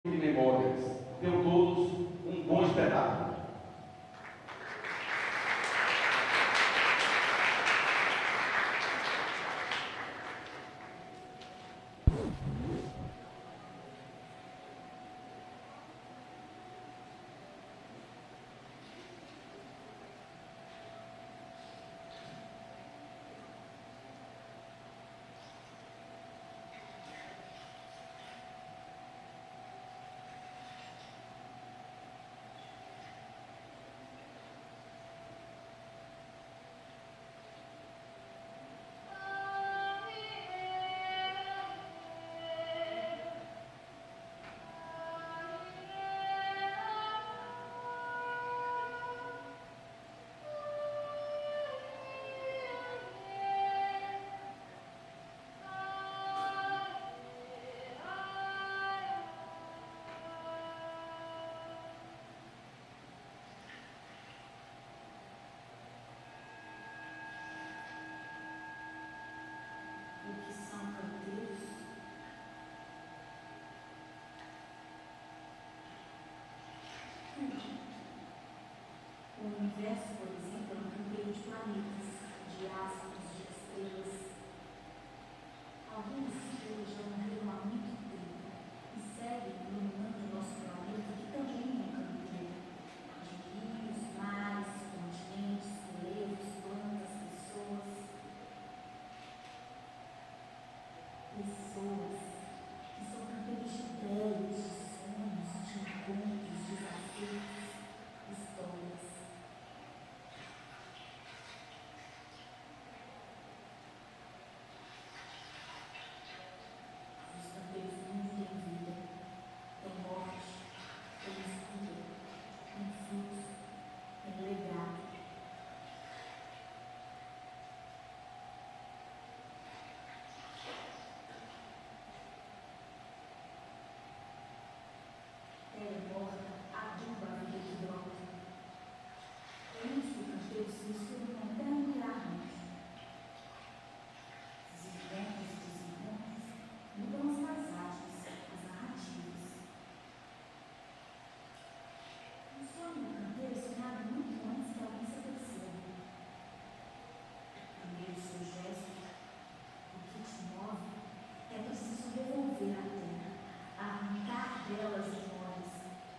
de memórias. Tenham todos um bom espetáculo. O universo, por exemplo, é um canteiro de planetas, de astros, de estrelas. Algumas estrelas já morreram há muito tempo e seguem iluminando o nosso planeta, que também é um canteiro de rios, mares, continentes, relevos, plantas, pessoas. Pessoas que são canteiros de ideias, de sonhos, de encontros, de acertos, histórias.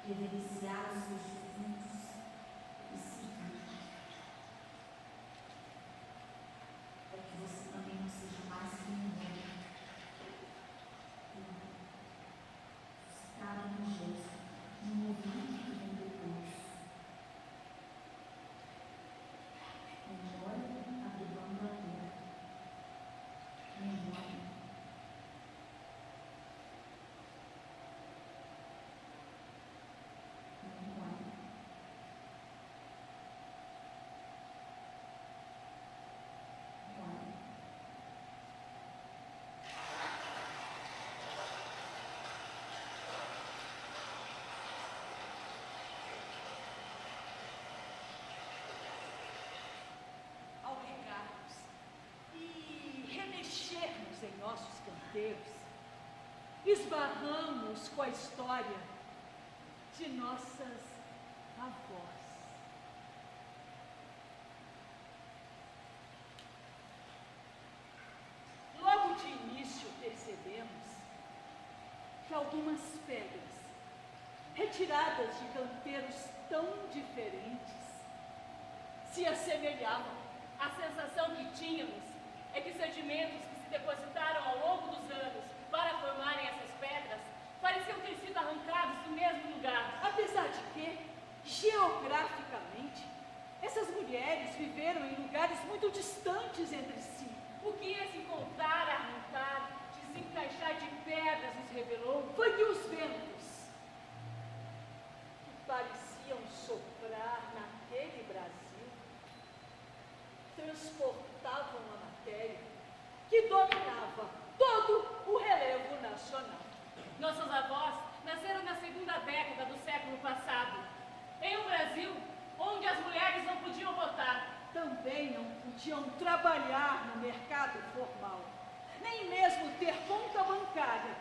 Reverenciar os seus defuntos e seguir, para que você também não seja mais que ninguém. Você cabe num gesto, num movimento que vem depois. Memória abrigando a terra. Memória. Em nossos canteiros, esbarramos com a história de nossas avós. Logo de início percebemos que algumas pedras, retiradas de canteiros tão diferentes, se assemelhavam. A sensação que tínhamos é que sedimentos que se depositaram ao longo dos anos para formarem essas pedras pareciam ter sido arrancados do mesmo lugar. Apesar de que, geograficamente, essas mulheres viveram em lugares muito distantes entre si. O que esse encontrar, arrancar, desencaixar de pedras nos revelou foi que os ventos, que pareciam soprar naquele Brasil, transportavam a matéria que dominava todo o relevo nacional. Nossos avós nasceram na segunda década do século passado, em um Brasil onde as mulheres não podiam votar. Também não podiam trabalhar no mercado formal, nem mesmo ter conta bancária,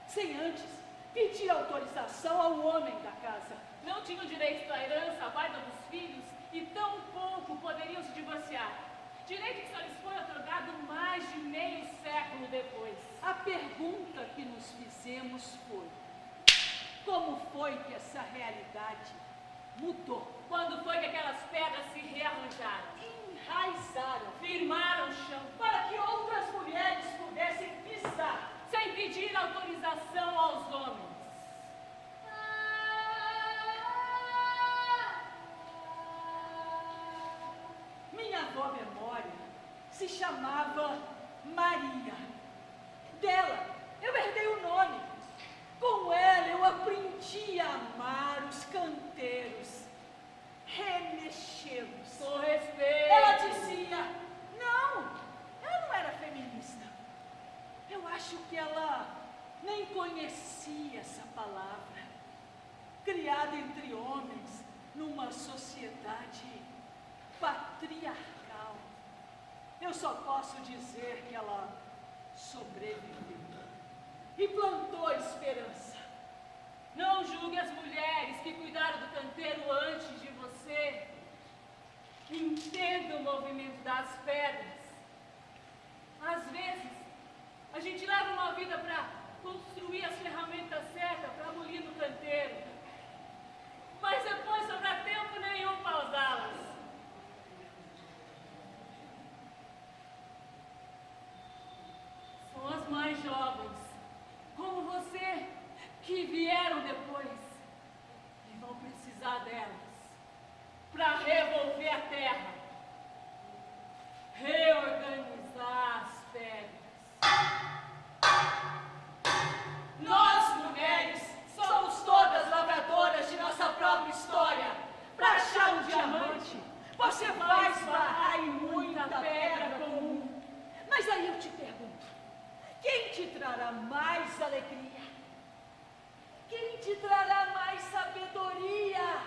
sem antes pedir ao autorização ao homem da casa. Não tinham direito à herança, à guarda dos filhos, e tão pouco poderiam se divorciar. Direito que só lhes foi otorgado mais de meio século depois. A pergunta que nos fizemos foi: como foi que essa realidade mudou? Quando foi que aquelas pedras se rearranjaram? Enraizaram, Firmaram o chão, para que outras mulheres pudessem pisar. sem pedir autorização aos homens. Minha avó Memória se chamava Maria. Dela eu herdei o nome. Com ela eu aprendi a amar os canteiros, remexê-los. Com respeito. Ela dizia, ela não era feminista. Eu acho que ela nem conhecia essa palavra. Criada entre homens, numa sociedade patriarcal. Eu só posso dizer que ela sobreviveu e plantou esperança. Não julgue as mulheres que cuidaram do canteiro antes de você. Entenda o movimento das pedras. Às vezes, a gente leva uma vida para construir as ferramentas certas para abolir no canteiro. Mas depois sobra tempo nenhum para usá-las. São as mais jovens, como você, que vieram depois e vão precisar delas para revolver a terra, reorganizar as pedras. Nós, mulheres, somos todas lavradoras de nossa própria história. Para achar um diamante, você vai esbarrar em muita pedra comum. Mas aí eu te pergunto, quem te trará mais alegria? Quem te trará mais sabedoria?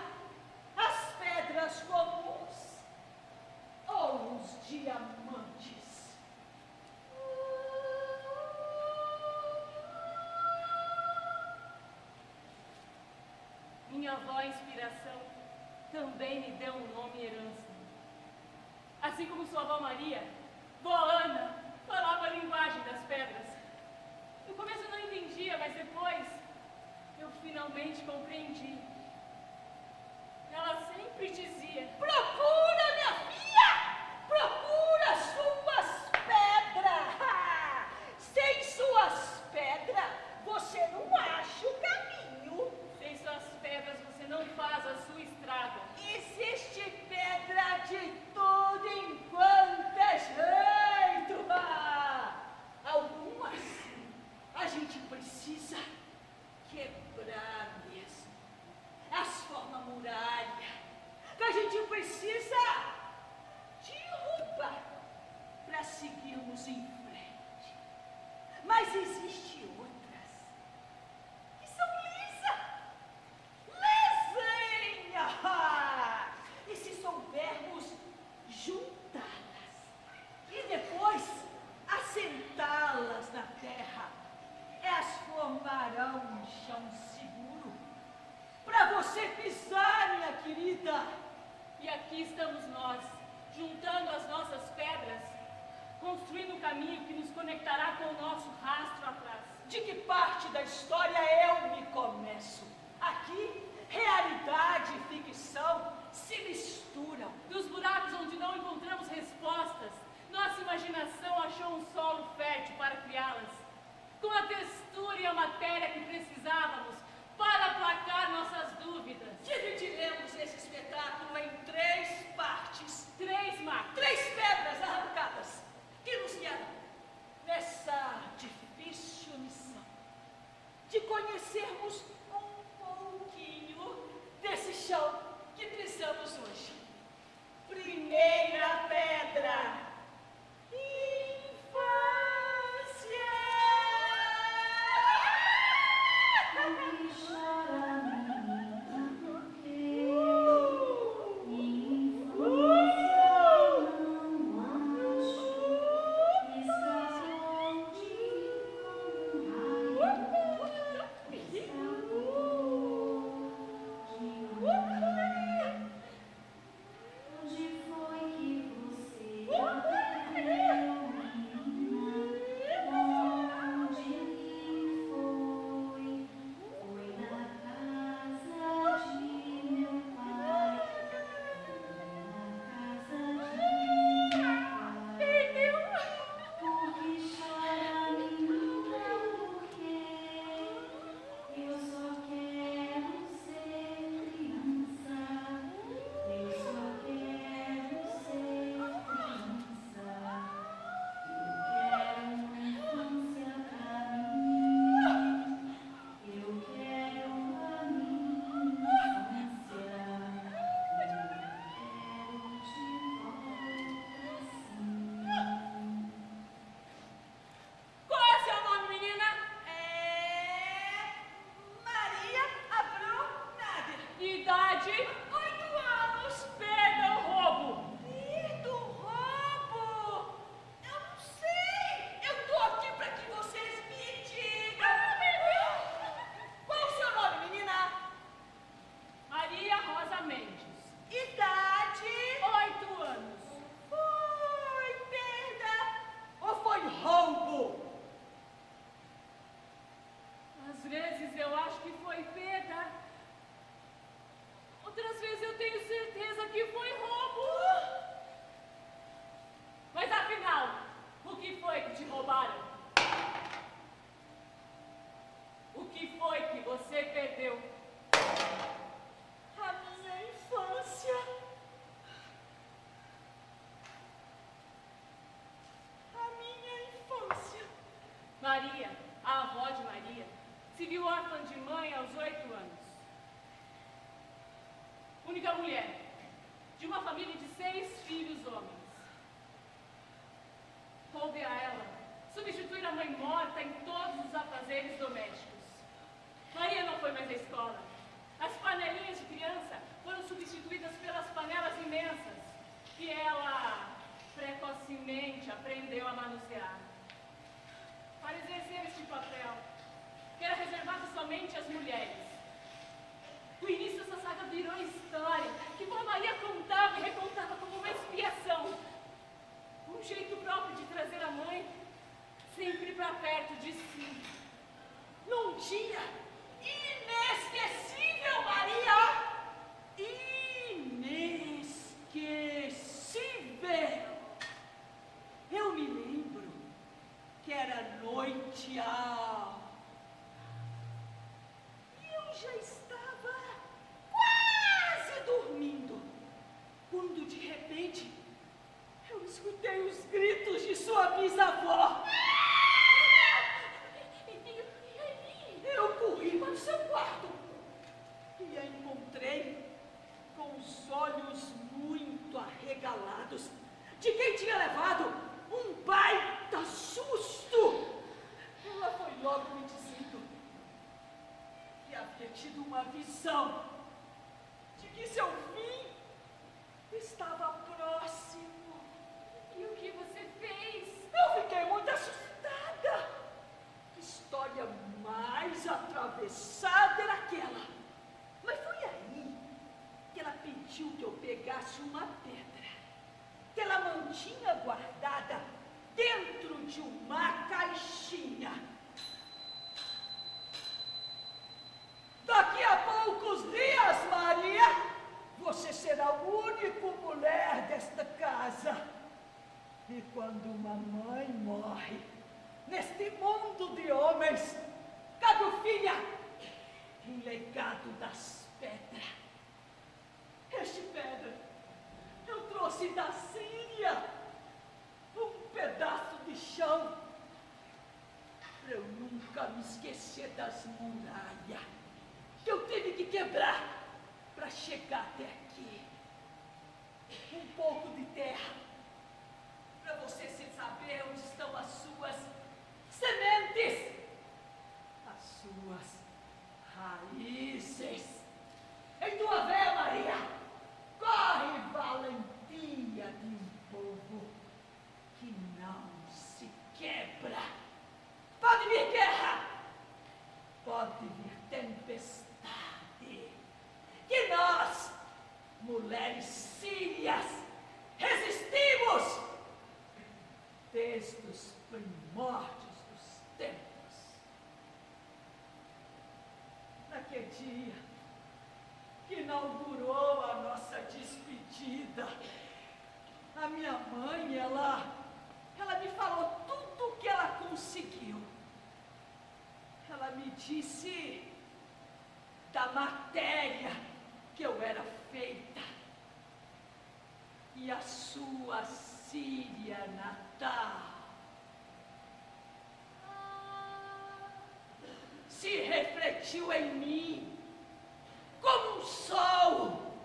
As pedras comuns ou os diamantes? Minha avó, inspiração, também me deu um nome e herança. Assim como sua avó Maria, vó Ana falava a linguagem das pedras. No começo eu não entendia, mas depois eu finalmente compreendi. Ela sempre dizia: Procura, minha filha! Procura suas pedras! Sem suas pedras, você não acha o caminho. sem suas pedras você não faz a sua estrada. Existe pedra de tudo enquanto é jeito. Algumas a gente precisa quebrar mesmo. As formas muralha que a gente precisa derrubar para seguirmos em frente. Mas existe outras que são lisas. Lezenha! E se soubermos juntá-las e depois assentá-las na terra, elas formarão um chão seguro para você pisar, minha querida. E aqui estamos nós, juntando as nossas pedras, construindo um caminho que nos conectará com o nosso rastro atrás. De que parte da história eu me começo? Aqui, realidade e ficção se misturam. Dos buracos onde não encontramos respostas, nossa imaginação achou um solo fértil para criá-las, com a textura e a matéria que precisávamos para aplacar nossas dúvidas. Dividiremos esse espetáculo em 3 partes. 3 marcos. 3 pedras arrancadas que nos guiarão nessa difícil missão de conhecermos um pouquinho desse chão que pisamos hoje. Primeira pedra. idade, 8 anos. Perda o roubo. Perda o roubo? Eu não sei. Eu tô aqui para que vocês me digam. Qual o seu nome, menina? Maria Rosa Mendes. Idade? 8 anos. Foi perda ou foi roubo? Às vezes eu acho que foi perda. Outras vezes eu tenho certeza que foi roubo. Mas afinal, o que foi que te roubaram? O que foi que você perdeu? A minha infância. A minha infância. Maria, a avó de Maria, se viu órfã de mãe aos 8 anos. Única mulher de uma família de 6 filhos homens. Coube a ela substituir a mãe morta em todos os afazeres domésticos. Maria não foi mais à escola. As panelinhas de criança foram substituídas pelas panelas imensas que ela precocemente aprendeu a manusear. Para exercer este papel, que era reservado somente às mulheres. O início dessa saga virou história, que a Maria contava e recontava como uma expiação. Um jeito próprio de trazer a mãe sempre para perto de si. Num dia inesquecível, Maria! Inesquecível! Eu me lembro que era noite alta. E eu já estava quase dormindo, quando de repente eu escutei os gritos de sua bisavó. Eu corri para o seu quarto e a encontrei com os olhos muito arregalados de quem tinha levado um baita susto. Ela foi logo me dizendo que havia tido uma visão de que seu fim estava próximo. E o que você fez? Eu fiquei muito assustada. Que história mais atravessada era aquela? Mas foi aí que ela pediu que eu pegasse uma pedra que ela mantinha guardada dentro de uma caixinha. Daqui a poucos dias, Maria, você será o único mulher desta casa. E quando uma mãe morre neste mundo de homens, cabe o filha um legado das pedras. Este pedra eu trouxe da Síria, um pedaço de chão, para eu nunca me esquecer das muralhas que eu tive que quebrar para chegar até aqui. Um pouco de terra, para você saber onde estão as suas sementes, as suas raízes. Em tua veia, Maria, corre valentia de um povo que não se quebra. Pode vir guerra, pode vir tempestade, que nós, mulheres sírias, resistimos desde os primórdios dos tempos. Naquele dia que inaugurou a nossa despedida, a minha mãe, ela me falou tudo o que ela conseguiu. Ela me disse da matéria que eu era feita e a sua Síria natal se refletiu em mim como um sol.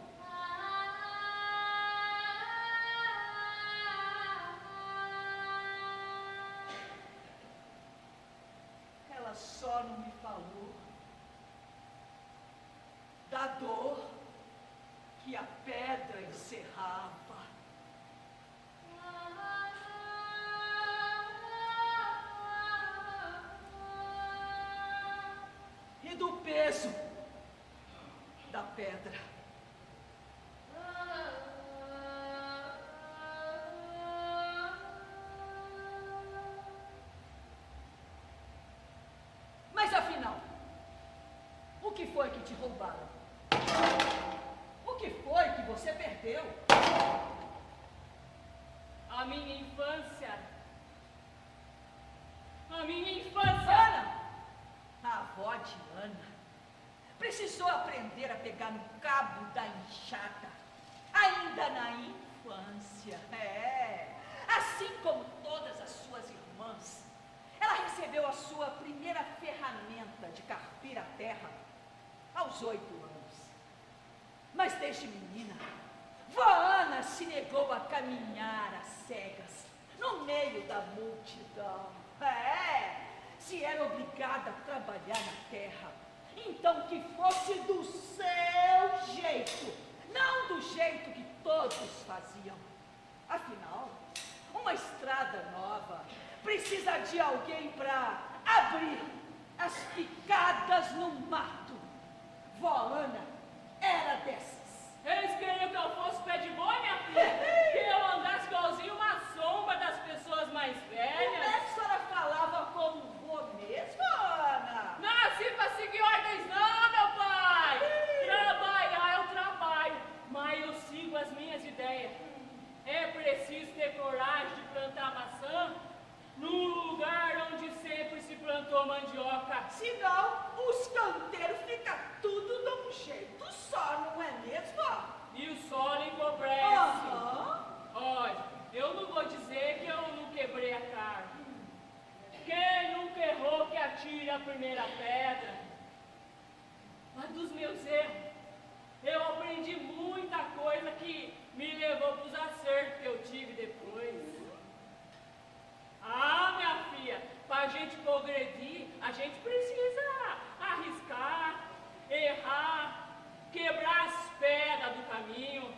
Ela só não me falou da dor que a pedra encerrava. E do peso da pedra. Mas afinal, o que foi que te roubaram? O que foi que você perdeu? A minha infância. A minha infância. Ana, a avó de Ana, precisou aprender a pegar no cabo da enxada, ainda na infância. Assim como todas as suas irmãs, ela recebeu a sua primeira ferramenta de carpir a terra aos 8 anos. Mas desde menina, vó Ana se negou a caminhar às cegas, no meio da multidão. Se era obrigada a trabalhar na terra, então que fosse do seu jeito, não do jeito que todos faziam. Afinal, uma estrada nova precisa de alguém para abrir as picadas no mato. Vó Ana era dessas. Eles queriam que eu fosse pé de boi, minha filha? Que eu andasse igualzinho uma sombra das pessoas mais Como é velhas? que a senhora falava como vô mesmo, Ana? Nasci pra seguir ordens não, meu pai! Trabalhar eu trabalho, mas eu sigo as minhas ideias. É preciso ter coragem de plantar maçã num lugar onde sempre se plantou mandioca. Senão, os canteiros ficam tudo de um jeito só, não é mesmo? E o solo empobrece. Olha, eu não vou dizer que eu não quebrei a cara. Quem nunca errou que atire a primeira pedra? Mas dos meus erros, eu aprendi muita coisa que me levou para os acertos que eu tive depois. Ah, minha filha, para a gente progredir, a gente precisa arriscar, errar, quebrar as pedras do caminho.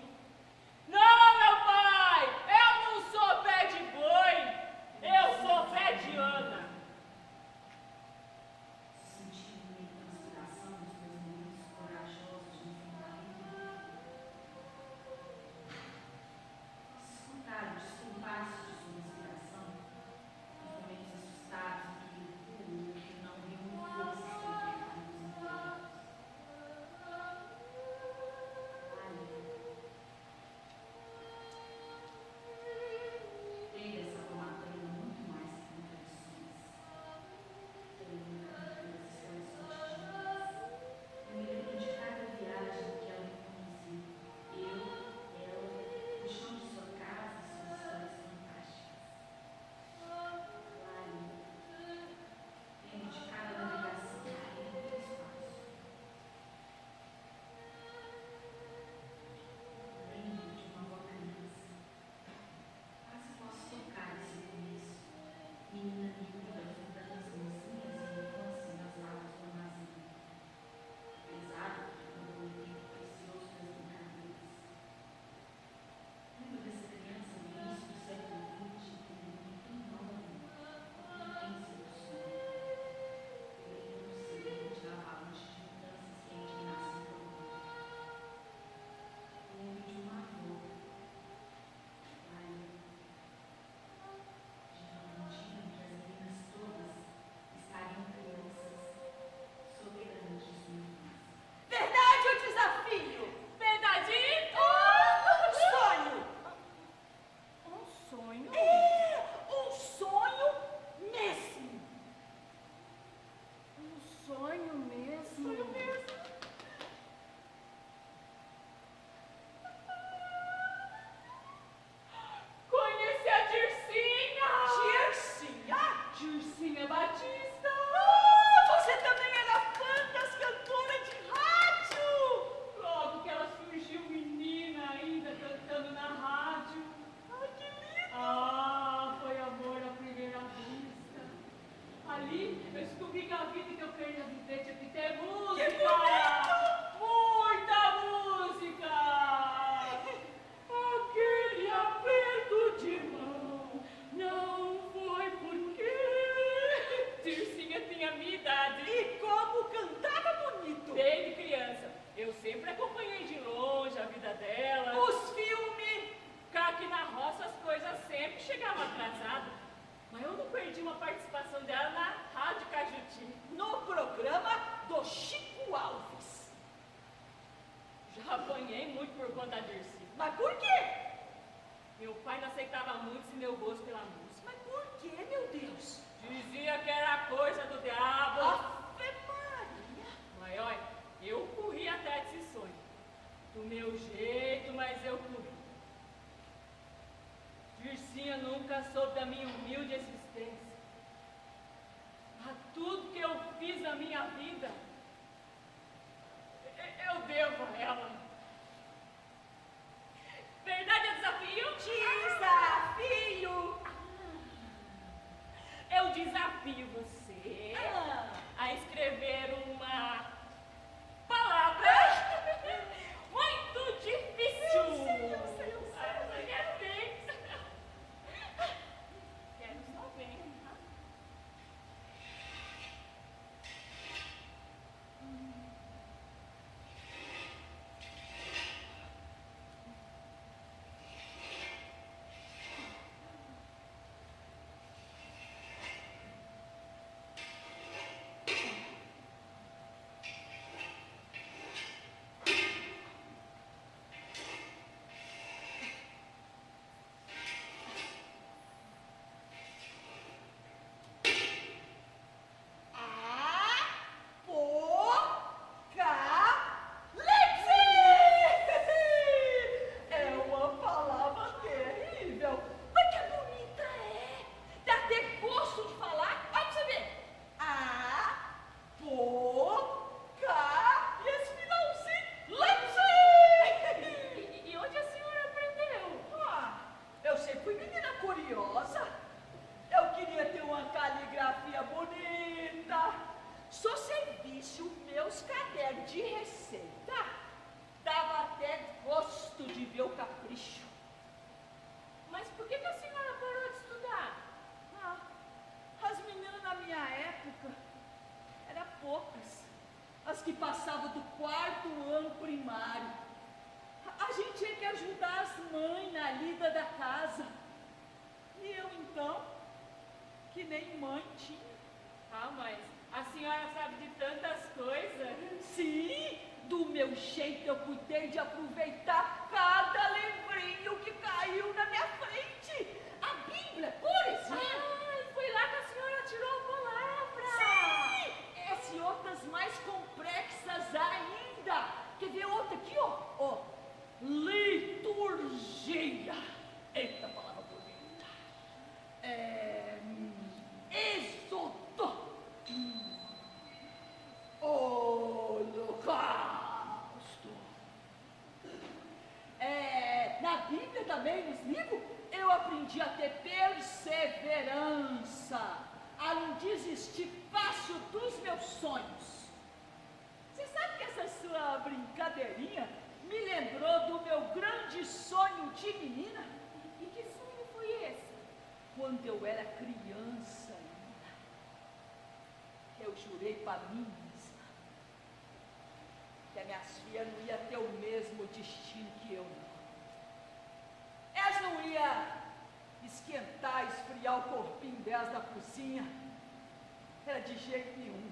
Não, meu pai, eu não sou pé de boi, eu sou pé de Ana. Sentindo a inspiração dos meus momentos corajosos de enfrentamento. Escutar os compassos de sua inspiração, os momentos assustados que não viu forças para enfrentar meus interiores. Olha, da Dirce. Mas por quê? Meu pai não aceitava muito esse meu gosto pela música. Mas por quê, meu Deus? Dizia que era coisa do diabo. Ave Maria! Mas olha, eu corri atrás desse sonho. Do meu jeito, mas eu corri. Dircinha nunca soube da minha humilde existência. A tudo que eu fiz na minha vida, eu devo a ela. Verdade é desafio? Desafio! Eu desafio você a escrever uma palavra muito difícil. Eu sei. Quero só ver. É uma palavra terrível. Mas que bonita é! Dá até gosto de falar. Olha pra você ver. E esse finalzinho. E onde a senhora aprendeu? Eu sempre fui menina curiosa. Eu queria ter uma caligrafia bonita. Se você visse os meus cadernos de receita, dava até gosto de ver o capricho. Mas por que a senhora parou de estudar? As meninas na minha época eram poucas. As que passavam do 4º ano primário. A gente tinha que ajudar as mães na lida da casa. E eu então, que nem mãe tinha. Mas a senhora sabe de tantas coisas. Sim, do meu jeito eu cuidei de aproveitar cada livrinho que caiu na minha frente. A Bíblia, por exemplo. Foi lá que a senhora tirou a palavra. Sim! Essa e outras mais complexas ainda. Quer ver outra aqui, ó? Liturgia. Eita, palavra bonita. Êxodo. Holocausto. Na Bíblia também, nos livros, eu aprendi a ter perseverança, a não desistir fácil dos meus sonhos. Você sabe que essa sua brincadeirinha me lembrou do meu grande sonho de menina? E que sonho foi esse? Quando eu era criança ainda, eu jurei para mim mesma que as minhas filhas não iam ter o mesmo destino que eu, não. Elas não iam esquentar, esfriar o corpinho delas na cozinha. Era de jeito nenhum.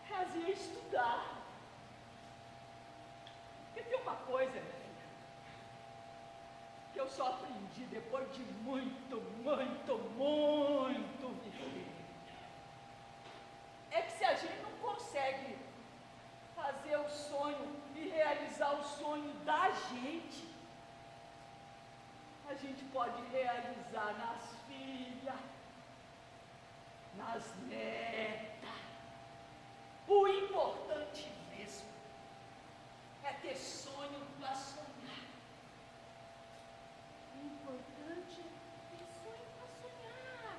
Elas iam estudar. Porque tem uma coisa, minha filha, que eu só aprendi depois de muito viver. É que se a gente não consegue fazer o sonho e realizar o sonho da gente, a gente pode realizar nas filhas, nas netas. O importante mesmo é ter sonho para sonhar. O importante é sonho para sonhar.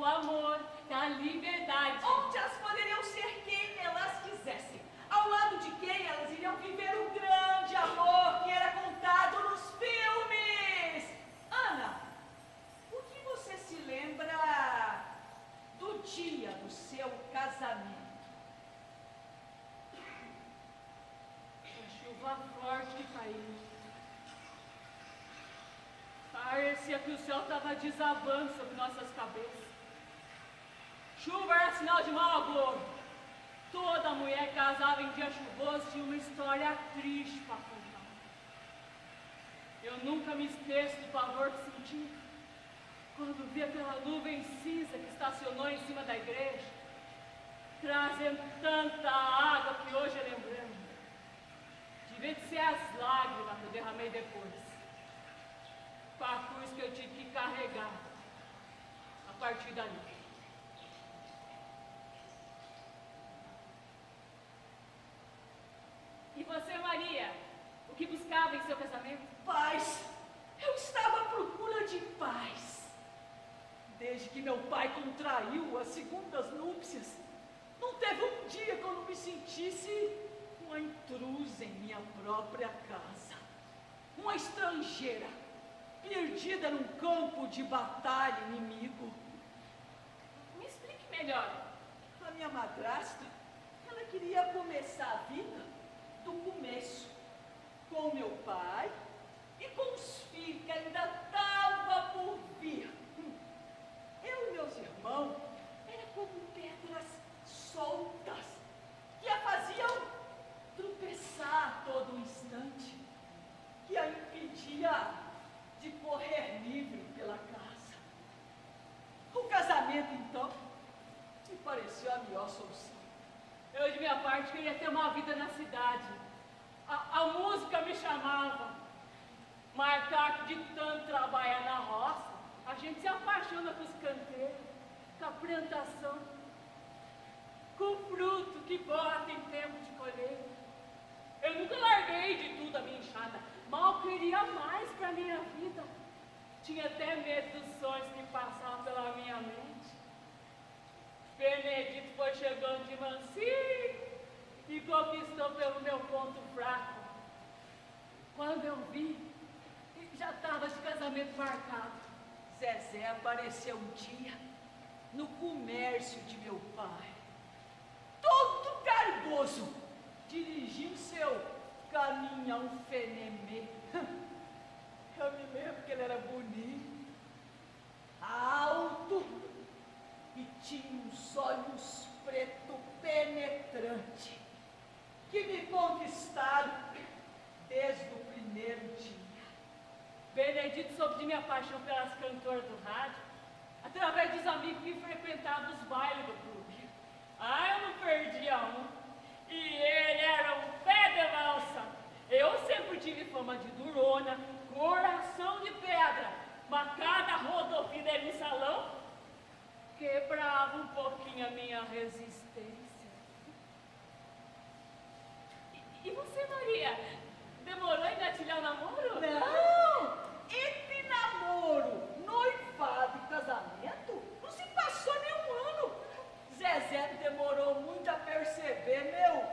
do amor, da liberdade. Onde elas poderiam ser quem elas quisessem, ao lado de quem elas iriam viver o grande amor que era contado nos filmes. Ana, o que você se lembra do dia do seu casamento? A chuva forte que caiu. Parecia que o céu estava desabando sobre nossas cabeças. Chuva era sinal de mau agouro. Toda mulher que casava em dia chuvoso tinha uma história triste para contar. Eu nunca me esqueço do pavor que senti quando vi aquela nuvem cinza que estacionou em cima da igreja, trazendo tanta água que hoje lembramos. Devia de ser as lágrimas que eu derramei depois, com a cruz que eu tive que carregar a partir dali. E você, Maria, o que buscava em seu casamento? Paz. Eu estava à procura de paz. Desde que meu pai contraiu as segundas núpcias, não teve um dia que eu não me sentisse uma intrusa em minha própria casa. Uma estrangeira, perdida num campo de batalha inimigo. Me explique melhor. A minha madrasta, ela queria começar a vida do começo, com meu pai e com os filhos que ainda estavam por vir. Eu e meus irmãos eram como pedras soltas que a faziam tropeçar a todo instante, que a impedia de correr livre pela casa. O casamento, então, me pareceu a melhor solução. Eu, de minha parte, queria ter uma vida na cidade. A música me chamava. Marcar que de tanto trabalhar na roça, a gente se apaixona com os canteiros, com a plantação, com o fruto que bota em tempo de colheita. Eu nunca larguei de tudo a minha enxada, mal queria mais para minha vida. Tinha até medo dos sonhos que passavam pela minha mente. Benedito foi chegando de mansinho e conquistou pelo meu ponto fraco. Quando eu vi, já estava de casamento marcado. Zezé apareceu um dia no comércio de meu pai, todo garboso, dirigindo seu caminhão fenemê. Eu me lembro que ele era bonito, alto e tinha uns olhos preto penetrante que me conquistaram desde o primeiro dia. Benedito soube de minha paixão pelas cantoras do rádio, através dos amigos que frequentavam os bailes do clube. Eu não perdia um. E ele era um pé de valsa. Eu sempre tive fama de durona, coração de pedra, mas cada rodovia no salão quebrava um pouquinho a minha resistência. E você, Maria, demorou em engatilhar o namoro? Não! Entre namoro, noivado e casamento, não se passou nenhum ano. Zezé demorou muito a perceber meu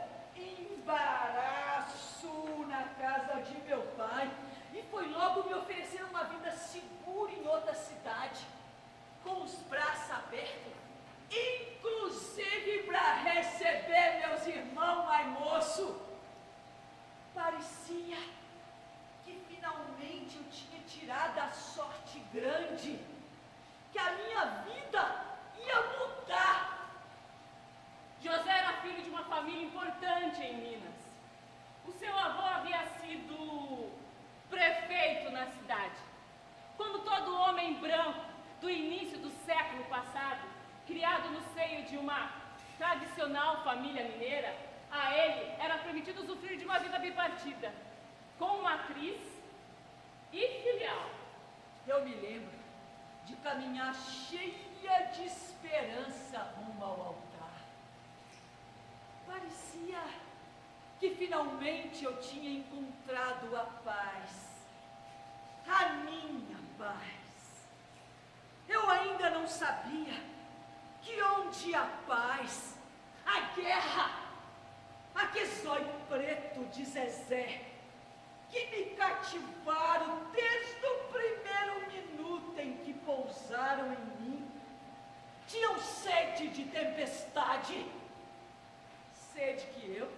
embaraço na casa de meu pai e foi logo me oferecer uma vida segura em outra cidade, com os braços abertos, inclusive para receber meus irmãos mais moço. Parecia que finalmente eu tinha tirado a sorte grande, que a minha vida ia mudar. José era filho de uma família importante em Minas. O seu avô havia sido prefeito na cidade. Quando todo homem branco do início do século passado, criado no seio de uma tradicional família mineira, a ele era permitido usufruir de uma vida bipartida, com matriz e filial. Eu me lembro de caminhar cheia de esperança rumo ao altar. Parecia que finalmente eu tinha encontrado a paz, a minha paz. Eu ainda não sabia noite a paz, a guerra, aquele zóio preto de Zezé, que me cativaram desde o primeiro minuto em que pousaram em mim, tinham sede de tempestade, sede que eu,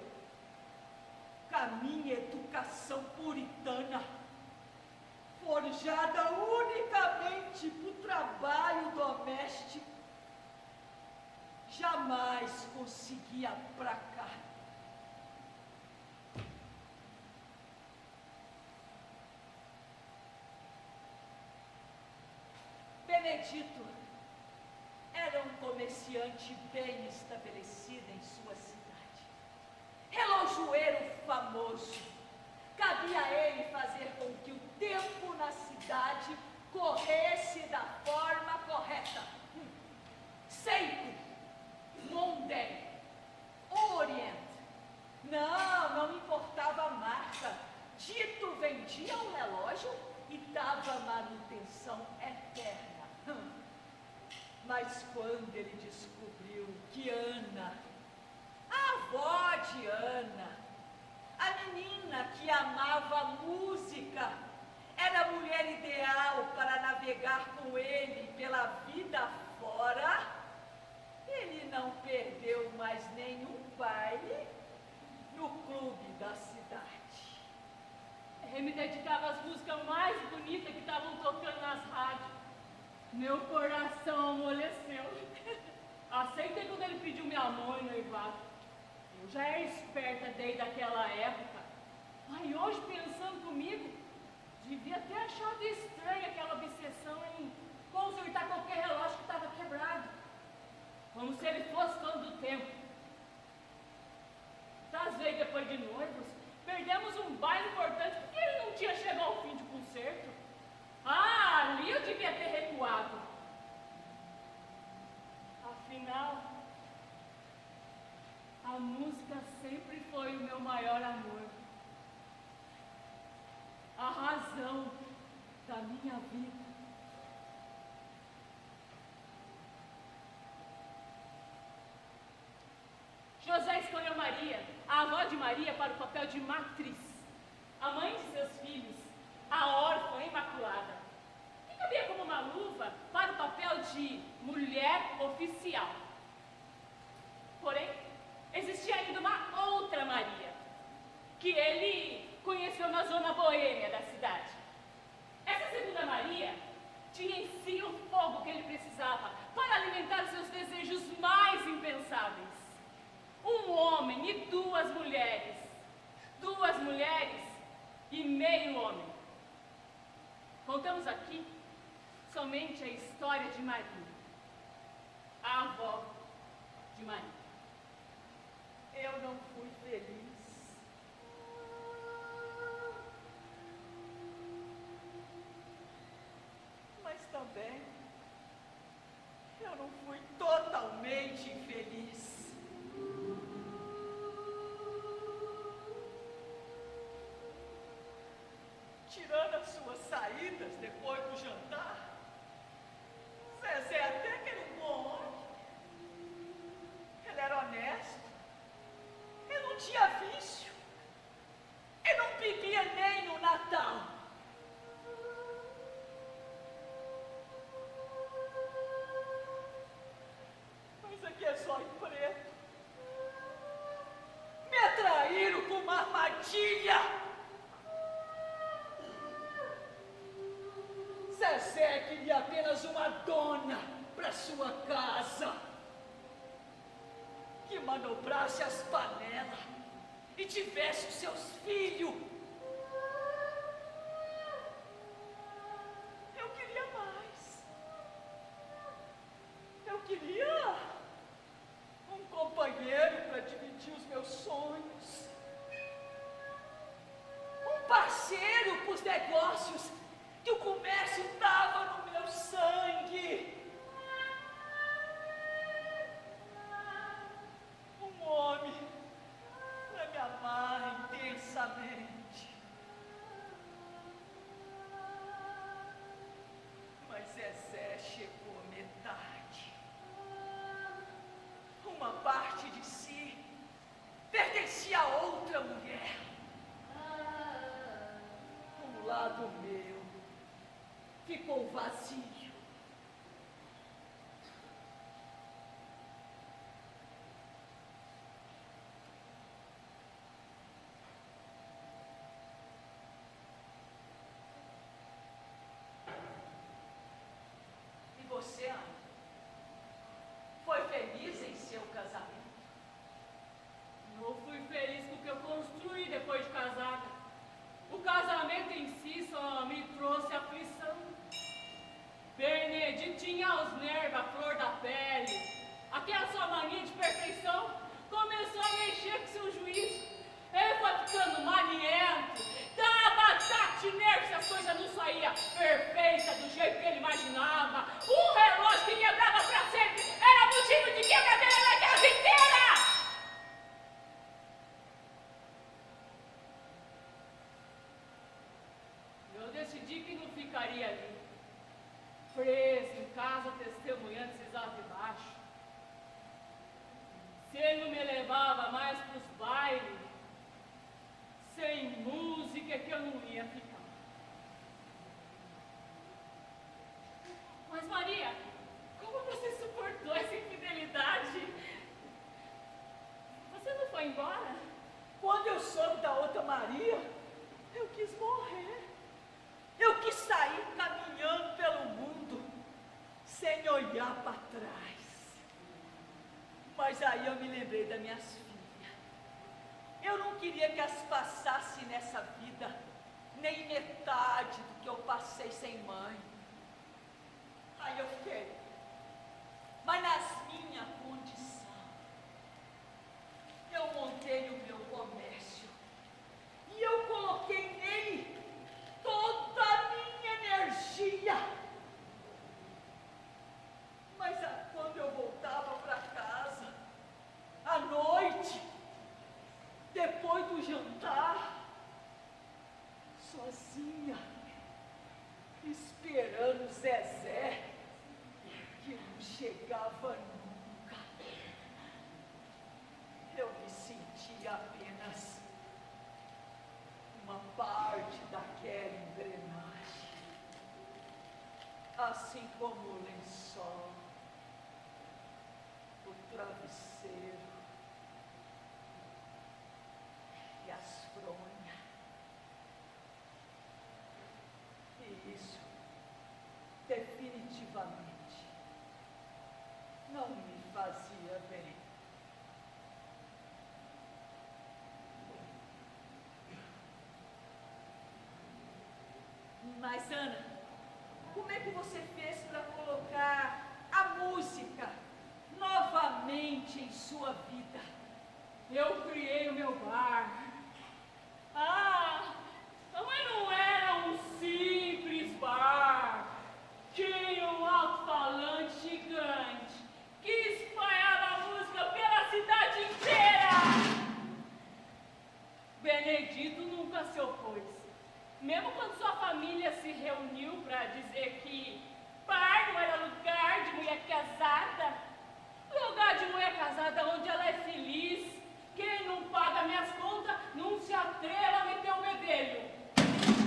com a minha educação puritana, forjada unicamente para o trabalho doméstico, jamais consegui aplacar. Benedito era um comerciante bem estabelecido em sua cidade, relojoeiro famoso. Cabia a ele fazer com que o tempo na cidade corresse da forma correta. Sempre, Monday, Orient. Não importava a marca. Tito vendia o relógio e dava manutenção eterna. Mas quando ele descobriu que Ana, a avó de Ana, a menina que amava a música, era a mulher ideal para navegar com ele pela vida fora, ele não perdeu mais nenhum baile no clube da cidade. Ele me dedicava às músicas mais bonitas que estavam tocando nas rádios. Meu coração amoleceu. Aceitei quando ele pediu minha mão em noivado. Eu já era esperta desde aquela época. Mas hoje, pensando comigo, devia ter achado estranha aquela obsessão em consertar qualquer relógio que estava quebrado. Como se ele fosse dono do tempo. Às vezes, depois de noivos, perdemos um baile importante porque ele não tinha chegado ao fim de concerto. Ali eu devia ter recuado. Afinal, a música sempre foi o meu maior amor. A razão da minha vida. José escolheu Maria, a avó de Maria, para o papel de matriz, a mãe de seus filhos, a órfã imaculada, que cabia como uma luva para o papel de mulher oficial. Porém, existia ainda uma outra Maria, que ele conheceu na zona boêmia da cidade. Essa segunda Maria tinha em si o fogo que ele precisava para alimentar seus desejos mais impensáveis. Um homem e duas mulheres e meio homem. Contamos aqui somente a história de Maria, a avó de Maria. Eu não fui feliz. Mas também eu não fui totalmente infeliz. Tirando as suas saídas depois do jantar, Zezé até que era um bom homem. Ele era honesto. Ele não tinha vício. Ele não bebia nem no Natal. Mas aqui é só em preto. Me atraíram com uma armadilha. Zezé queria apenas uma dona para sua casa, que manobrasse as panelas e tivesse os seus filhos. Eu queria mais. Eu queria um companheiro para dividir os meus sonhos, um parceiro para os negócios, que o comércio estava no meu sangue. Um homem para me amar intensamente. dos bailes, sem música que eu não ia ficar. Mas Maria, como você suportou essa infidelidade? Você não foi embora? Quando eu soube da outra Maria, eu quis morrer. Eu quis sair caminhando pelo mundo, sem olhar para trás. Mas aí eu me lembrei das minhas filhas. Eu não queria que elas passassem nessa vida nem metade do que eu passei sem mãe. Aí eu fiquei. Mas nas minhas condições, eu montei o meu comércio. E eu coloquei nele toda a minha energia. Mas quando eu voltava para casa, à noite, depois do jantar, sozinha, esperando Zezé, que não chegava nunca, eu me sentia apenas uma parte daquela engrenagem, assim como o lençol, o travesseiro e as fronhas. E isso, definitivamente, não me fazia bem. Mas, Ana, como é que você fez para colocar a música novamente em sua vida? Eu criei o meu bar. Ah, mas não era um simples bar. Tinha um alto-falante gigante que espalhava a música pela cidade inteira. Benedito nunca se opôs. Mesmo quando sua família se reuniu para dizer que bar não era lugar de mulher casada, lugar de mulher casada onde ela é feliz, quem não paga minhas contas não se atreva a meter o bedelho.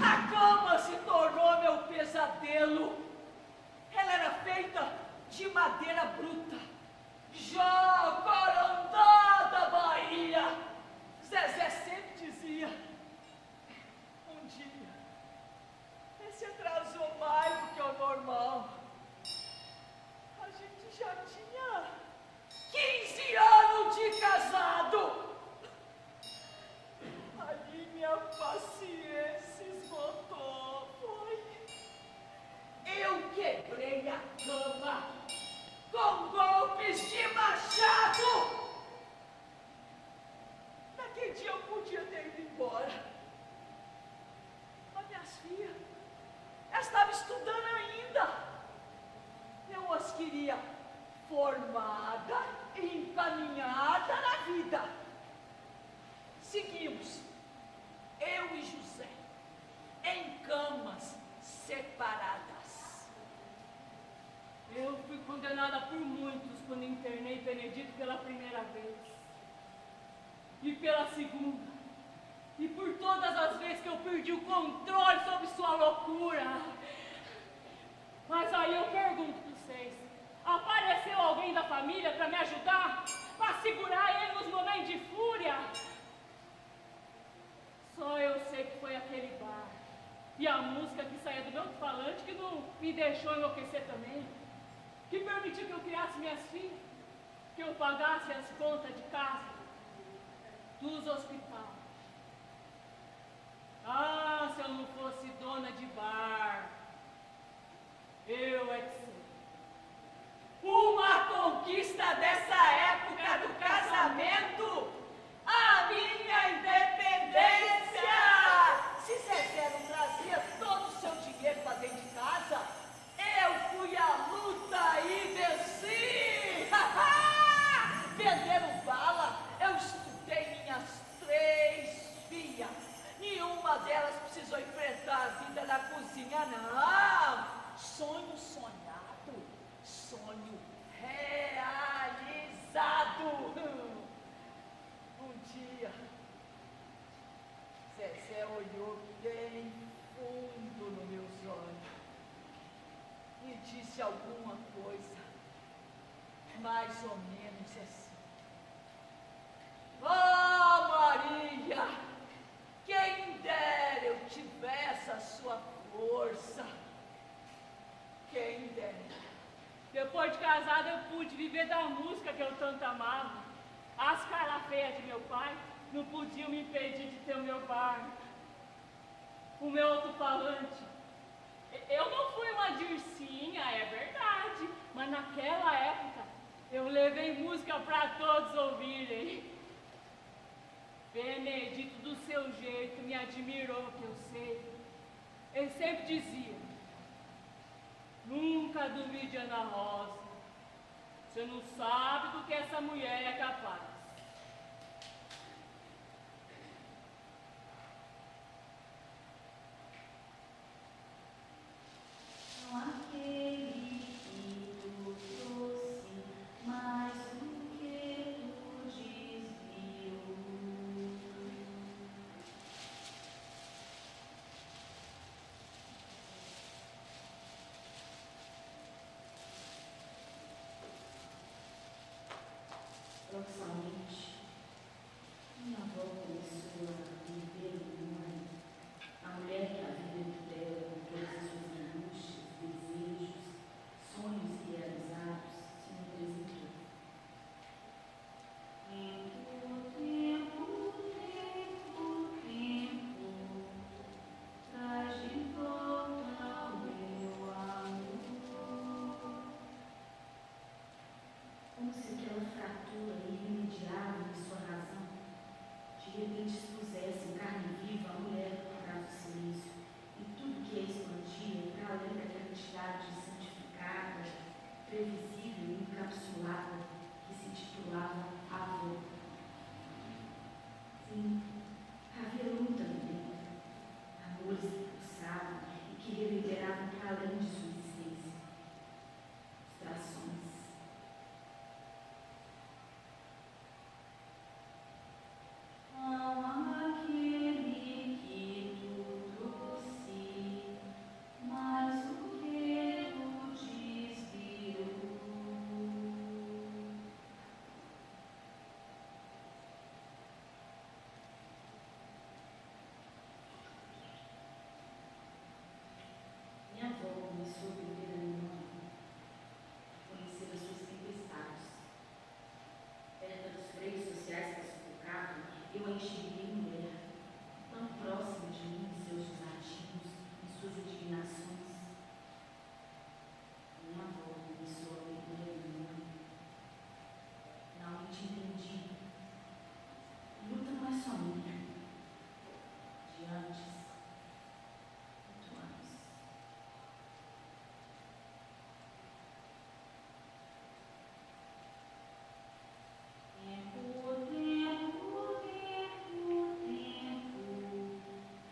A cama se tornou meu pesadelo. Ela era feita de madeira bruta. Jacarandá da Bahia. Zezé sempre dizia, um dia, esse atrasou mais do que o normal. A gente já tinha 15 anos de casado. Ali minha paciência esgotou. Foi. Eu quebrei a cama com golpes de machado. Naquele dia eu podia ter ido embora. Mas minhas filhas, elas estavam estudando ainda. Eu as queria formada e encaminhada na vida. Seguimos, eu e José, em camas separadas. Eu fui condenada por muitos quando internei Benedito pela primeira vez. E pela segunda. E por todas as vezes que eu perdi o controle sobre sua loucura. Mas aí eu pergunto para vocês, apareceu alguém da família para me ajudar? Para segurar ele nos momentos de fúria? Só eu sei que foi aquele bar. E a música que saía do meu alto-falante que não me deixou enlouquecer também. Que permitiu que eu criasse minhas filhas. Que eu pagasse as contas de casa. Dos hospitais. Ah, se eu não fosse dona de bar. Eu é que sei. Uma conquista dessa época do casamento, a minha independência. Se Zezé não trazia todo o seu dinheiro para dentro de casa, eu fui à luta e venci. Vendendo bala, eu estudei minhas 3 filhas. Nenhuma delas precisou enfrentar a vida na cozinha, não. Sonho sonhado, sonho realizado. Um dia olhou bem fundo nos meus olhos e disse alguma coisa, mais ou menos assim: "Ah, Maria, quem dera eu tivesse a sua força, quem dera." Depois de casada, eu pude viver da música que eu tanto amava. As caras feias de meu pai não podiam me impedir de ter o meu bar, o meu alto-falante. Eu não fui uma Dircinha, é verdade, mas naquela época eu levei música para todos ouvirem. Benedito, do seu jeito, me admirou, que eu sei. Ele sempre dizia: "Nunca duvide, Ana Rosa. Você não sabe do que essa mulher é capaz." Não aquele que tu trouxe, mas o que tu desviou. Profissionalmente, minha avó começou a viver no mundo, a mulher que a vida dela, com todas as suas angústias, desejos, sonhos realizados, se me apresentou. Tempo, traz de volta o meu amor. Como se aquela fratura irremediável em sua razão de repente expusesse em carne viva a mulher por trás do silêncio e tudo que a expandia para além daquela entidade santificada, previsível e encapsulada que se titulava avó. Sim, havia luta ali dentro, amores que pulsavam e que reverberavam para além de sua existência. Distrações. Aquele que tu trouxe, mas o que tu desviou. Minha avó começou a viver a minha mãe, conhecer as suas tempestades. Perto dos freios sociais que a sufocavam, eu a enxerguei mulher, tão próxima de mim em seus desatinhos, em suas indignações. Minha avó começou a viver a minha mãe. Finalmente entendi. Luta não é só minha. De antes, muito antes.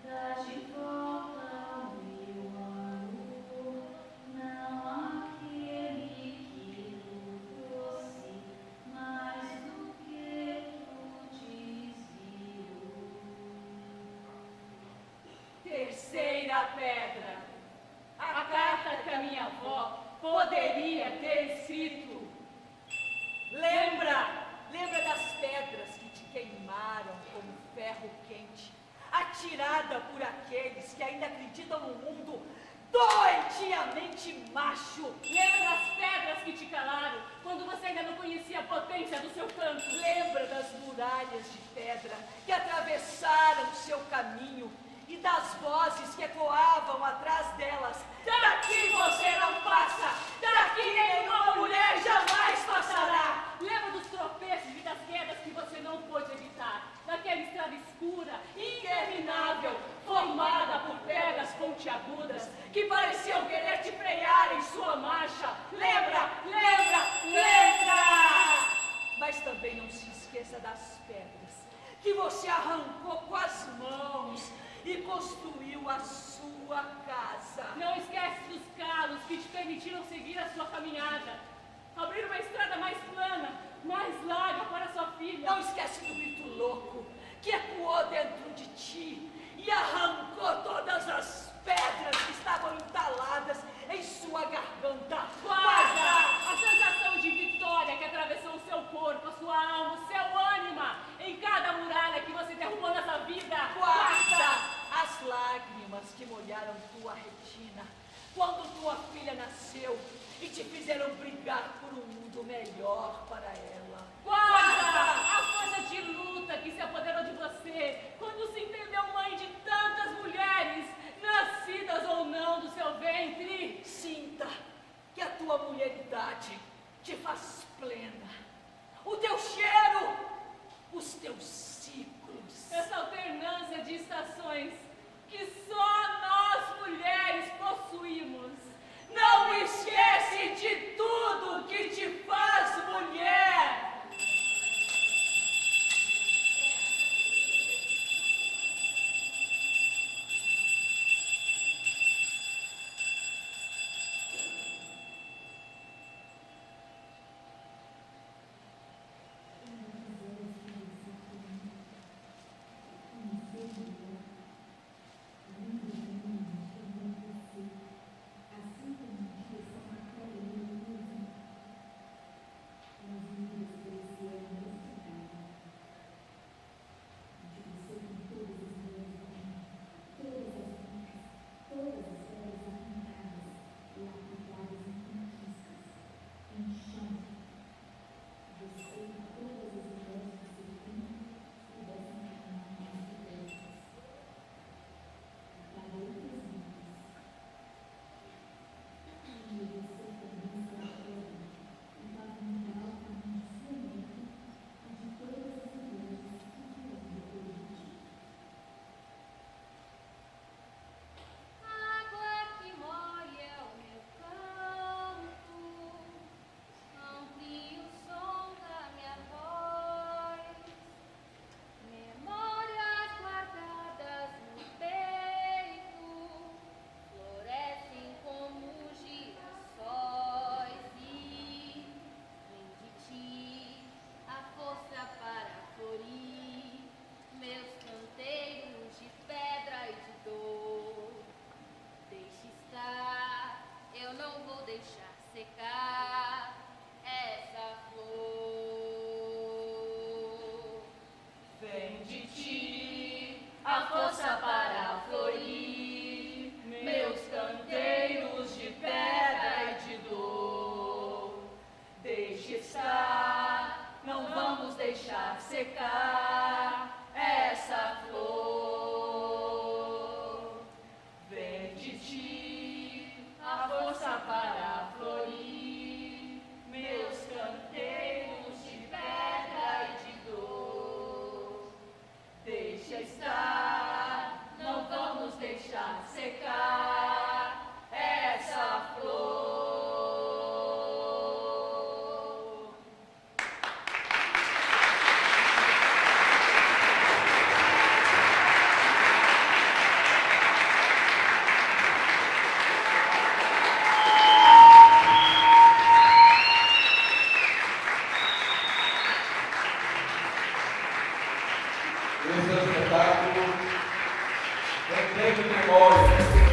Traz de volta o meu amor, não aquele que tu trouxe, mas o que tu desviou. Terceira pedra. A carta que a minha avó poderia ter escrito. Lembra das pedras que te queimaram como ferro quente, atirada por aqueles que ainda acreditam no mundo doentiamente macho. Lembra das pedras que te calaram quando você ainda não conhecia a potência do seu canto? Lembra das muralhas de pedra que atravessaram seu caminho e das vozes que ecoavam atrás delas. Daqui você não passa, daqui nenhuma mulher jamais passará. Lembra dos tropeços e das quedas que você não pôde evitar? Daquela estrada escura, Interminável, formada por pedras pontiagudas que pareciam querer te frear em sua marcha. Lembra! Mas também não se esqueça das pedras que você arrancou com as mãos e construiu a sua casa. não esquece dos calos que te permitiram seguir a sua caminhada. Abrir uma estrada mais plana, mais larga para sua filha. Não esquece do grito louco que ecoou dentro de ti e arrancou todas as pedras que estavam entaladas em sua garganta. Guarda a sensação de vitória que atravessou o seu corpo, a sua alma, o seu ânima, em cada muralha que você derrubou nessa vida. Guarda as lágrimas que molharam tua retina quando tua filha nasceu e te fizeram brigar por um mundo melhor para ela. Guarda a força de luta que se apoderou de você quando se entendeu mãe de tantas mulheres, nascidas ou não do seu ventre. Sinta que a tua mulheridade te faz plena. O teu cheiro, os teus ciclos. Essa alternância de estações que só nós mulheres possuímos. Não esquece de tudo que te faz mulher. Secar essa flor. Vem de ti a força para florir meus canteiros de pedra e de dor. Deixa estar, não vamos deixar secar essa flor. Esse é o espetáculo Enterro de Memória.